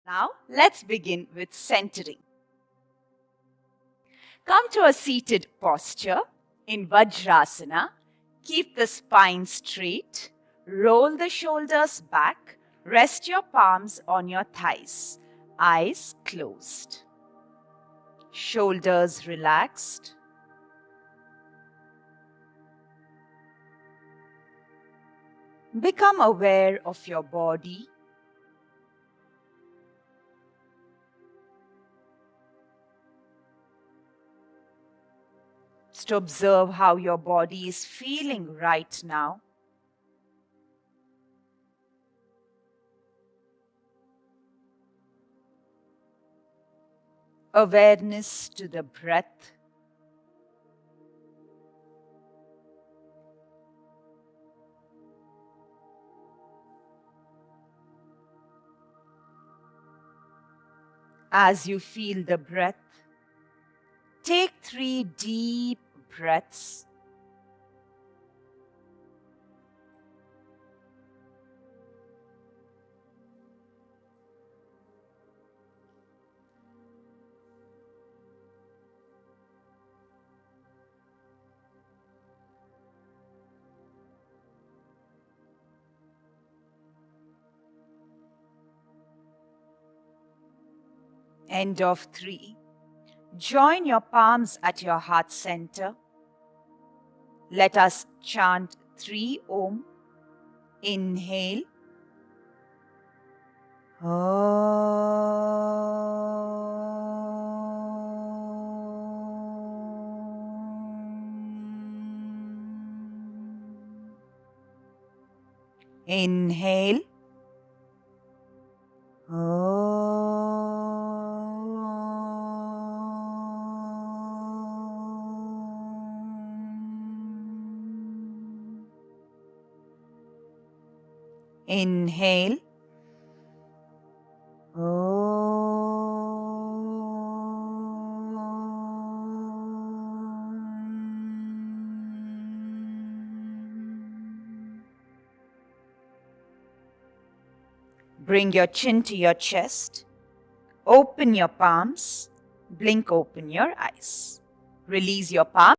Now, let's begin with centering. Come to a seated posture in Vajrasana. Keep the spine straight. Roll the shoulders back. Rest your palms on your thighs. Eyes closed. Shoulders relaxed. Become aware of your body. Just observe how your body is feeling right now. Awareness to the breath. As you feel the breath, take 3 deep breaths. End of 3. Join your palms at your heart center. Let us chant 3 Om. Inhale. Inhale. Inhale. Bring your chin to your chest. Open your palms. Blink open your eyes. Release your palms.